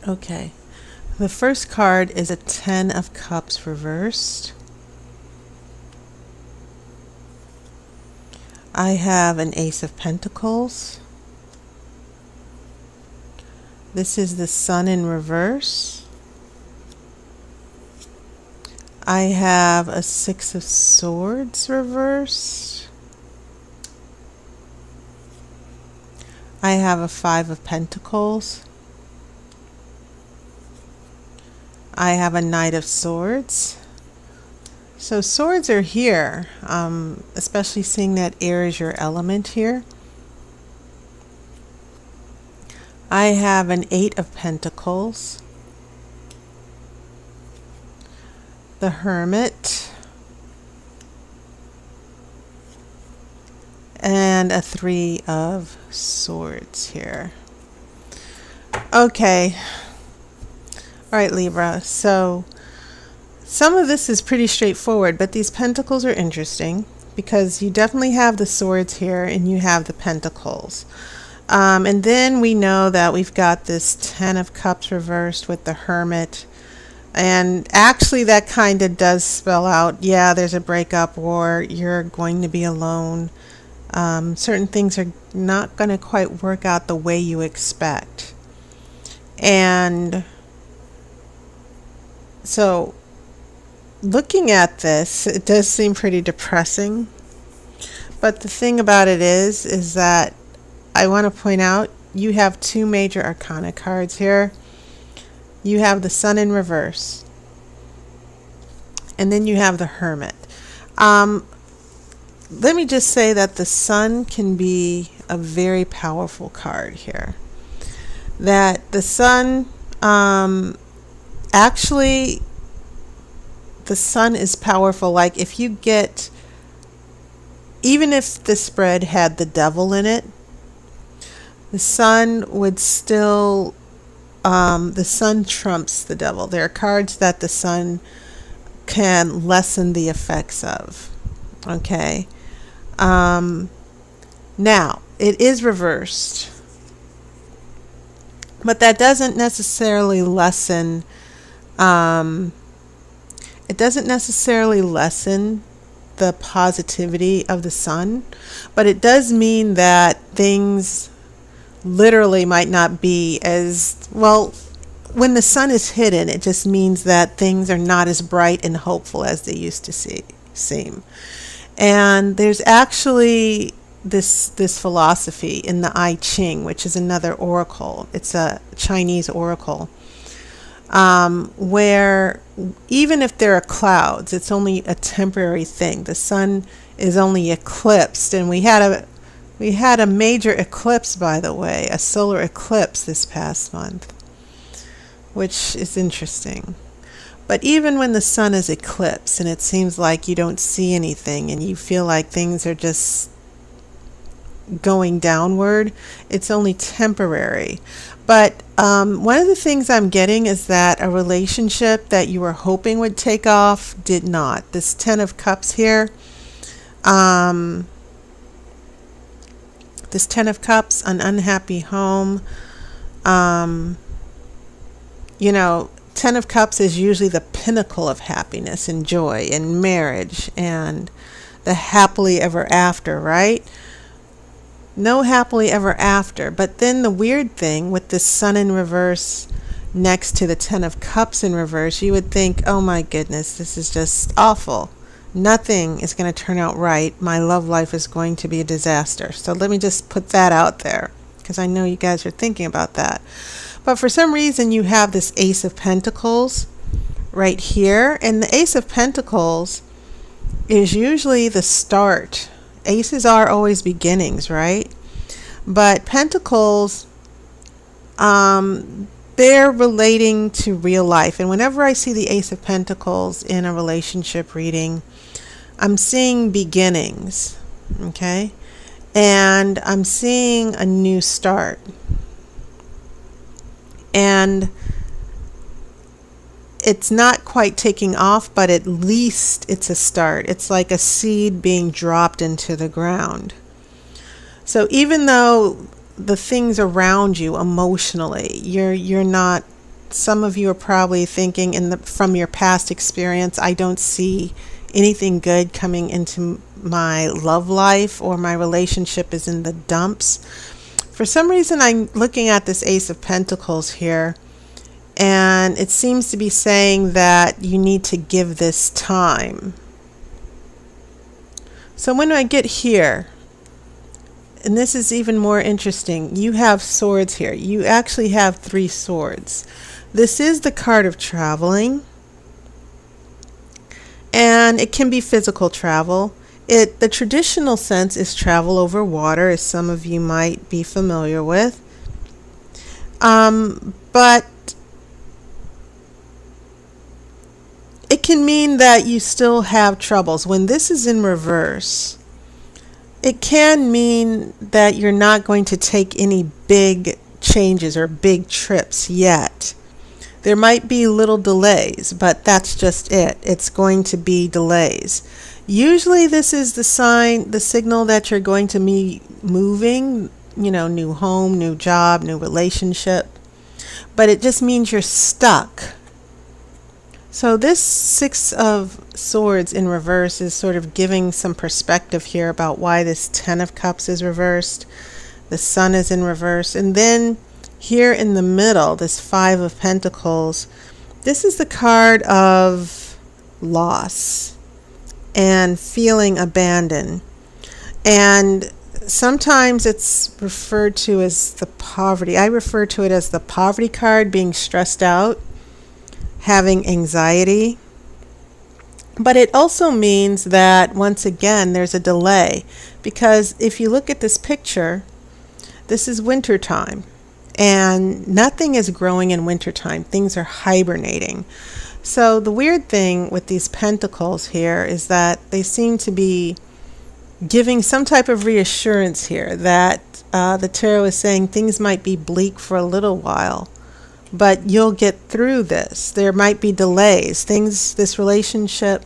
Okay, the first card is a Ten of Cups reversed. I have an Ace of Pentacles. This is the Sun in reverse. I have a Six of Swords reversed. I have a Five of Pentacles. I have a Knight of Swords. So swords are here, especially seeing that air is your element here. I have an Eight of Pentacles, the Hermit, and a Three of Swords here. Okay. All right, Libra. So some of this is pretty straightforward, but these pentacles are interesting because you definitely have the swords here and you have the pentacles. And then we know that we've got this Ten of Cups reversed with the Hermit. And actually that kind of does spell out, yeah, there's a breakup or you're going to be alone. Certain things are not going to quite work out the way you expect. And so looking at this, it does seem pretty depressing. But the thing about it is that I want to point out you have two major arcana cards here. You have the Sun in reverse, and then you have the Hermit. Let me just say that the Sun can be a very powerful card here. That the Sun, actually, the Sun is powerful. Like if you get, even if the spread had the devil in it, the Sun would still, the Sun trumps the devil. There are cards that the Sun can lessen the effects of. Okay. Now, it is reversed, but that doesn't necessarily lessen, it doesn't necessarily lessen the positivity of the Sun, but it does mean that things literally might not be as well. When the Sun is hidden, it just means that things are not as bright and hopeful as they used to seem. And there's actually this philosophy in the I Ching, which is another oracle. It's a Chinese oracle, where even if there are clouds, it's only a temporary thing. The Sun is only eclipsed, and we had a major eclipse, by the way, a solar eclipse this past month, which is interesting. But even when the Sun is eclipsed and it seems like you don't see anything and you feel like things are just going downward, it's only temporary. But one of the things I'm getting is that a relationship that you were hoping would take off did not. This Ten of Cups here, this Ten of Cups, an unhappy home, you know, Ten of Cups is usually the pinnacle of happiness and joy and marriage and the happily ever after, right? No happily ever after. But then the weird thing with the Sun in reverse next to the Ten of Cups in reverse, you would think, oh my goodness, this is just awful. Nothing is going to turn out right. My love life is going to be a disaster. So let me just put that out there because I know you guys are thinking about that. But for some reason you have this Ace of Pentacles right here. And the Ace of Pentacles is usually the start. Aces are always beginnings, right? But Pentacles, they're relating to real life. And whenever I see the Ace of Pentacles in a relationship reading, I'm seeing beginnings, okay? And I'm seeing a new start. And it's not quite taking off, but at least it's a start. It's like a seed being dropped into the ground. So even though the things around you emotionally, you're not some of you are probably thinking from your past experience, I don't see anything good coming into my love life, or my relationship is in the dumps. For some reason, I'm looking at this Ace of Pentacles here, and it seems to be saying that you need to give this time. So when I get here, and this is even more interesting, you have swords here. You actually have 3 swords. This is the card of traveling, and it can be physical travel. The traditional sense is travel over water, as some of you might be familiar with. But it can mean that you still have troubles. When this is in reverse, it can mean that you're not going to take any big changes or big trips yet. There might be little delays, but that's just it. It's going to be delays. Usually this is the signal that you're going to be moving, new home, new job, new relationship. But it just means you're stuck. So this 6 of Swords in reverse is sort of giving some perspective here about why this 10 of Cups is reversed. The Sun is in reverse. And then here in the middle, this 5 of Pentacles, this is the card of loss and feeling abandoned. And sometimes it's referred to as the poverty. I refer to it as the poverty card, being stressed out, having anxiety. But it also means that, once again, there's a delay. Because if you look at this picture, this is wintertime. And nothing is growing in wintertime. Things are hibernating. So the weird thing with these pentacles here is that they seem to be giving some type of reassurance here that the tarot is saying things might be bleak for a little while, but you'll get through this. There might be delays. This relationship,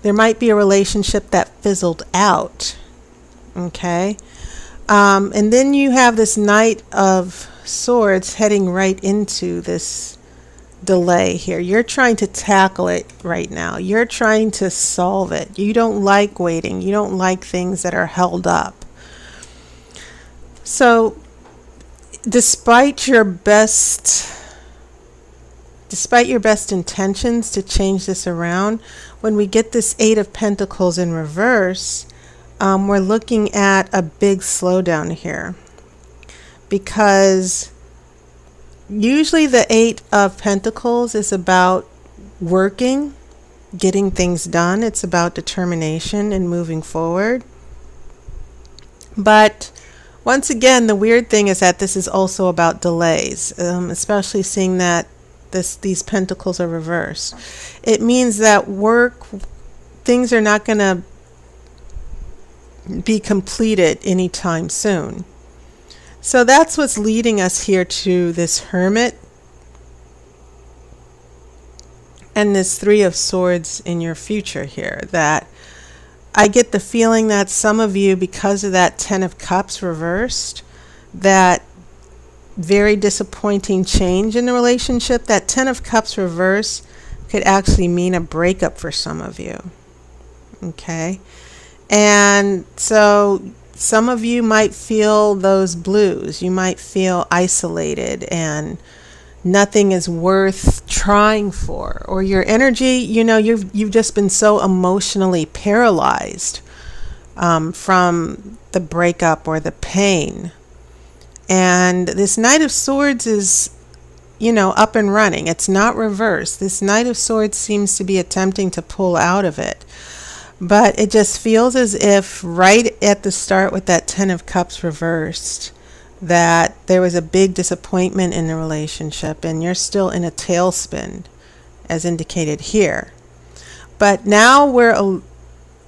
there might be a relationship that fizzled out. Okay? And then you have this Knight of Swords heading right into this delay here. You're trying to tackle it right now. You're trying to solve it. You don't like waiting. You don't like things that are held up. So despite your best intentions to change this around, when we get this 8 of Pentacles in reverse, we're looking at a big slowdown here, because usually the 8 of Pentacles is about working, getting things done. It's about determination and moving forward. But once again, the weird thing is that this is also about delays, especially seeing that these pentacles are reversed. It means that things are not going to be completed anytime soon. So that's what's leading us here to this Hermit and this 3 of Swords in your future here. That I get the feeling that some of you, because of that 10 of Cups reversed, that very disappointing change in the relationship, that 10 of Cups reverse could actually mean a breakup for some of you. Okay? And so some of you might feel those blues. You might feel isolated and nothing is worth trying for. Or your energy, you've just been so emotionally paralyzed from the breakup or the pain. And this Knight of Swords is, up and running. It's not reversed. This Knight of Swords seems to be attempting to pull out of it. But it just feels as if right at the start with that 10 of Cups reversed, that there was a big disappointment in the relationship and you're still in a tailspin, as indicated here. But now we're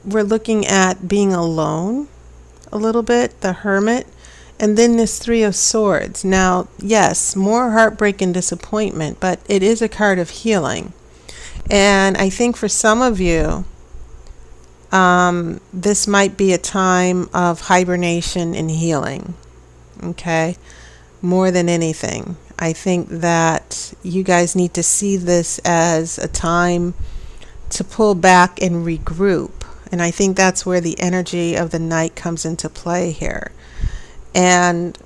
looking at being alone a little bit, the Hermit, and then this 3 of Swords. Now, yes, more heartbreak and disappointment, but it is a card of healing. And I think for some of you, this might be a time of hibernation and healing. Okay? more than anything. I think that you guys need to see this as a time to pull back and regroup. And I think that's where the energy of the Knight comes into play here. And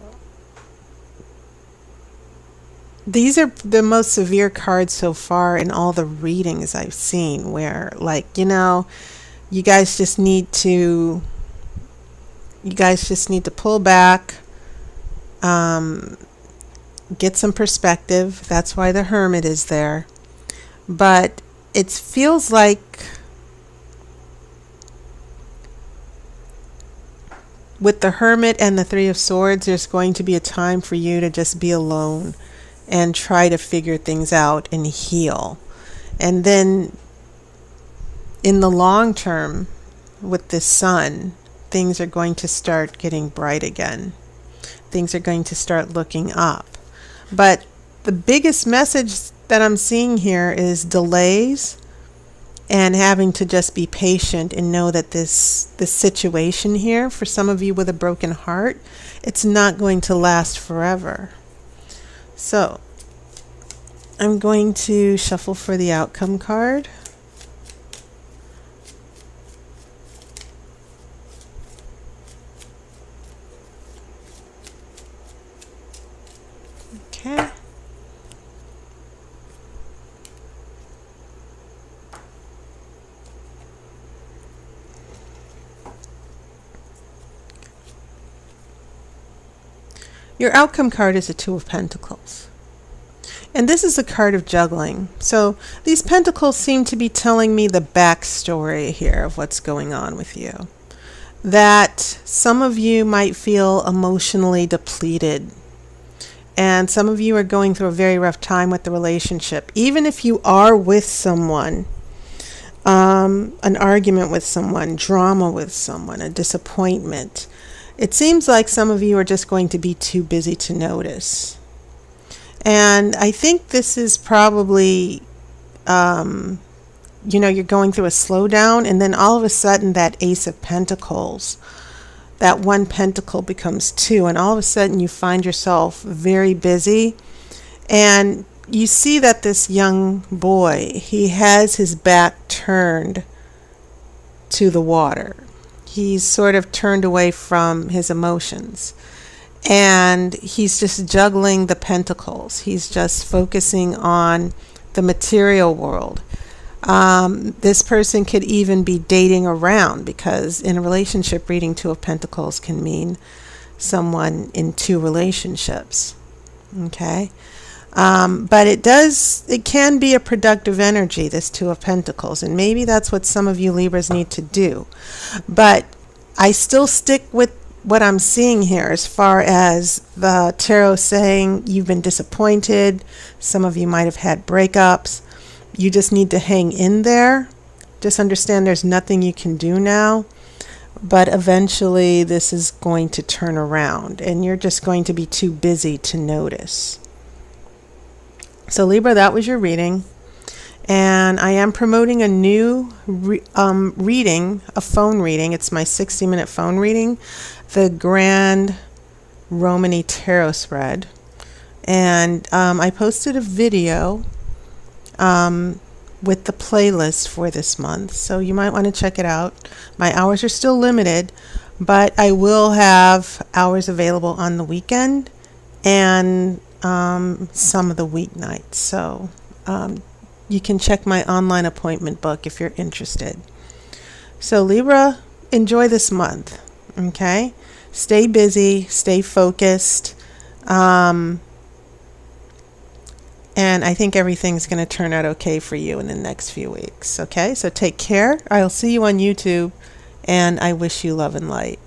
these are the most severe cards so far in all the readings I've seen, where, like, you guys just need to pull back, get some perspective. That's why the Hermit is there. But it feels like with the Hermit and the Three of Swords, there's going to be a time for you to just be alone and try to figure things out and heal. And then in the long term, with this Sun, things are going to start getting bright again. Things are going to start looking up. But the biggest message that I'm seeing here is delays and having to just be patient and know that this situation here, for some of you with a broken heart, it's not going to last forever. So I'm going to shuffle for the outcome card. Okay. Your outcome card is a Two of Pentacles. And this is a card of juggling. So these pentacles seem to be telling me the backstory here of what's going on with you. That some of you might feel emotionally depleted. And some of you are going through a very rough time with the relationship. Even if you are with someone, an argument with someone, drama with someone, a disappointment, it seems like some of you are just going to be too busy to notice. And I think this is probably, you're going through a slowdown, and then all of a sudden that Ace of Pentacles, that one pentacle becomes two, and all of a sudden you find yourself very busy. And you see that this young boy, he has his back turned to the water. He's sort of turned away from his emotions, and he's just juggling the pentacles. He's just focusing on the material world. This person could even be dating around, because in a relationship reading, Two of Pentacles can mean someone in two relationships. Okay. But it can be a productive energy, this Two of Pentacles, and maybe that's what some of you Libras need to do. But I still stick with what I'm seeing here as far as the tarot saying you've been disappointed. Some of you might have had breakups. You just need to hang in there. Just understand there's nothing you can do now. But eventually this is going to turn around, and you're just going to be too busy to notice. So Libra, that was your reading. And I am promoting a new reading, a phone reading. It's my 60-minute phone reading, the Grand Romany Tarot Spread. And I posted a video with the playlist for this month, so you might want to check it out. My hours are still limited, but I will have hours available on the weekend and some of the weeknights. So you can check my online appointment book if you're interested. So Libra, enjoy this month. Okay, stay busy, stay focused, and I think everything's going to turn out okay for you in the next few weeks. Okay, so take care. I'll see you on YouTube, and I wish you love and light.